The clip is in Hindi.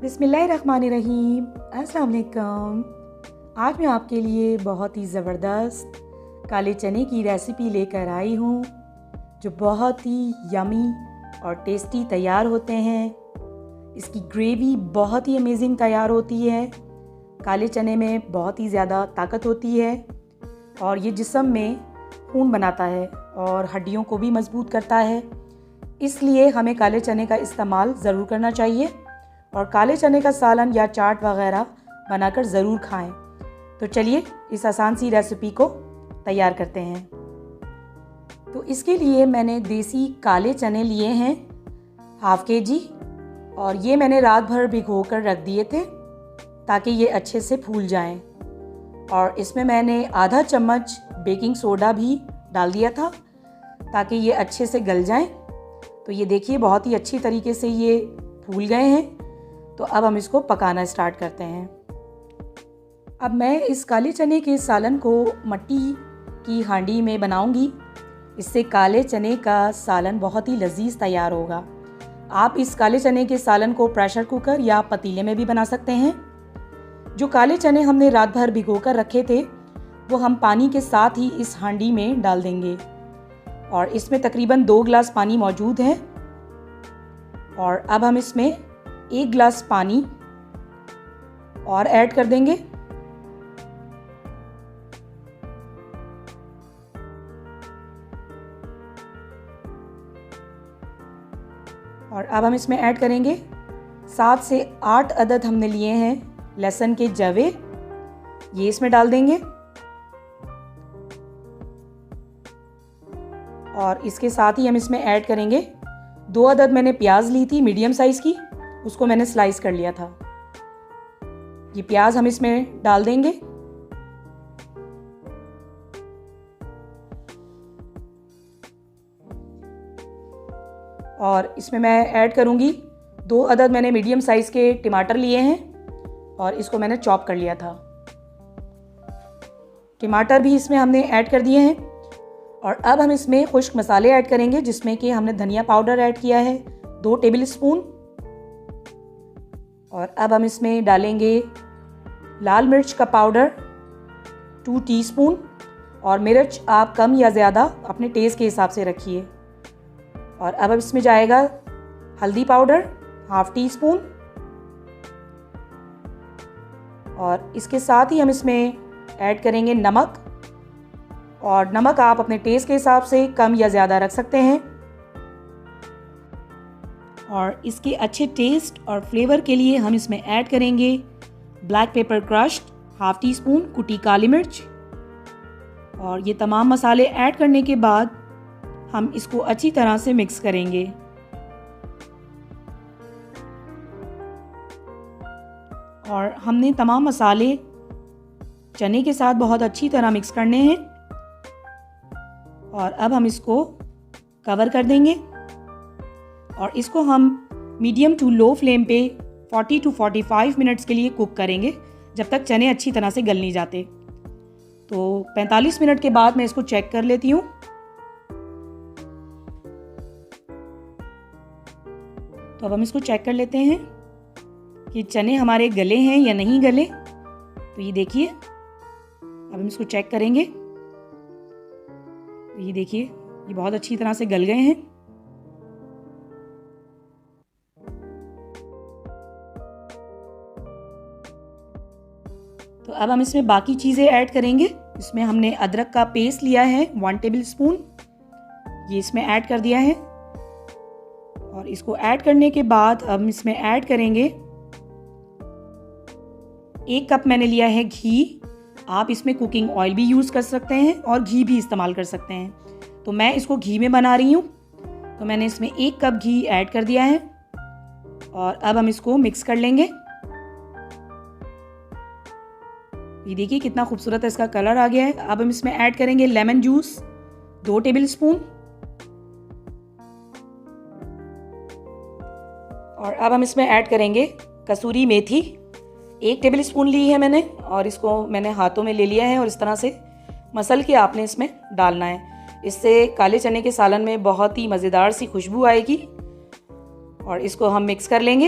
बिस्मिल्लाहिर्रहमानिर्रहीम। अस्सलाम वालेकुम। आज मैं आपके लिए बहुत ही ज़बरदस्त काले चने की रेसिपी लेकर आई हूँ जो बहुत ही यमी और टेस्टी तैयार होते हैं। इसकी ग्रेवी बहुत ही अमेजिंग तैयार होती है। काले चने में बहुत ही ज़्यादा ताकत होती है और ये जिस्म में खून बनाता है और हड्डियों को भी मजबूत करता है। इसलिए हमें काले चने का इस्तेमाल ज़रूर करना चाहिए और काले चने का सालन या चाट वगैरह बनाकर ज़रूर खाएं। तो चलिए इस आसान सी रेसिपी को तैयार करते हैं। तो इसके लिए मैंने देसी काले चने लिए हैं ½ kg और ये मैंने रात भर भिगो कर रख दिए थे ताकि ये अच्छे से फूल जाएं। और इसमें मैंने आधा चम्मच बेकिंग सोडा भी डाल दिया था ताकि ये अच्छे से गल जाएं। तो ये देखिए बहुत ही अच्छी तरीके से ये फूल गए हैं। तो अब हम इसको पकाना स्टार्ट करते हैं। अब मैं इस काले चने के सालन को मट्टी की हांडी में बनाऊंगी। इससे काले चने का सालन बहुत ही लजीज तैयार होगा। आप इस काले चने के सालन को प्रेशर कुकर या पतीले में भी बना सकते हैं। जो काले चने हमने रात भर भिगो कर रखे थे वो हम पानी के साथ ही इस हांडी में डाल देंगे और इसमें तकरीबन 2 गिलास पानी मौजूद है। और अब हम इसमें 1 गिलास पानी और ऐड कर देंगे। और अब हम इसमें ऐड करेंगे 7 से 8 अदद हमने लिए हैं लहसुन के जवे, ये इसमें डाल देंगे। और इसके साथ ही हम इसमें ऐड करेंगे 2 अदद मैंने प्याज ली थी मीडियम साइज़ की, उसको मैंने स्लाइस कर लिया था। ये प्याज हम इसमें डाल देंगे। और इसमें मैं ऐड करूंगी 2 अदद मैंने मीडियम साइज़ के टमाटर लिए हैं और इसको मैंने चॉप कर लिया था। टमाटर भी इसमें हमने ऐड कर दिए हैं। और अब हम इसमें खुश्क मसाले ऐड करेंगे जिसमें कि हमने धनिया पाउडर ऐड किया है 2 टेबल स्पून। और अब हम इसमें डालेंगे लाल मिर्च का पाउडर 2 टीस्पून और मिर्च आप कम या ज़्यादा अपने टेस्ट के हिसाब से रखिए। और अब इसमें जाएगा हल्दी पाउडर ½ टीस्पून। और इसके साथ ही हम इसमें ऐड करेंगे नमक, और नमक आप अपने टेस्ट के हिसाब से कम या ज़्यादा रख सकते हैं। और इसके अच्छे टेस्ट और फ्लेवर के लिए हम इसमें ऐड करेंगे ब्लैक पेपर क्रश्ड ½ टीस्पून, कुटी काली मिर्च। और ये तमाम मसाले ऐड करने के बाद हम इसको अच्छी तरह से मिक्स करेंगे। और हमने तमाम मसाले चने के साथ बहुत अच्छी तरह मिक्स करने हैं। और अब हम इसको कवर कर देंगे और इसको हम मीडियम टू लो फ्लेम पे 40 to 45 मिनट्स के लिए कुक करेंगे जब तक चने अच्छी तरह से गल नहीं जाते। तो 45 मिनट के बाद मैं इसको चेक कर लेती हूँ। तो अब हम इसको चेक कर लेते हैं कि चने हमारे गले हैं या नहीं गले। तो ये देखिए, अब हम इसको चेक करेंगे। तो ये देखिए, ये बहुत अच्छी तरह से गल गए हैं। तो अब हम इसमें बाकी चीज़ें ऐड करेंगे। इसमें हमने अदरक का पेस्ट लिया है 1 टेबल स्पून, ये इसमें ऐड कर दिया है। और इसको ऐड करने के बाद हम इसमें ऐड करेंगे 1 कप मैंने लिया है घी। आप इसमें कुकिंग ऑयल भी यूज़ कर सकते हैं और घी भी इस्तेमाल कर सकते हैं। तो मैं इसको घी में बना रही हूँ, तो मैंने इसमें 1 कप घी ऐड कर दिया है। और अब हम इसको मिक्स कर लेंगे। ये देखिए कितना खूबसूरत इसका कलर आ गया है। अब हम इसमें ऐड करेंगे लेमन जूस 2 टेबल स्पून। और अब हम इसमें ऐड करेंगे कसूरी मेथी 1 टेबल स्पून ली है मैंने, और इसको मैंने हाथों में ले लिया है और इस तरह से मसल के आपने इसमें डालना है। इससे काले चने के सालन में बहुत ही मज़ेदार सी खुशबू आएगी। और इसको हम मिक्स कर लेंगे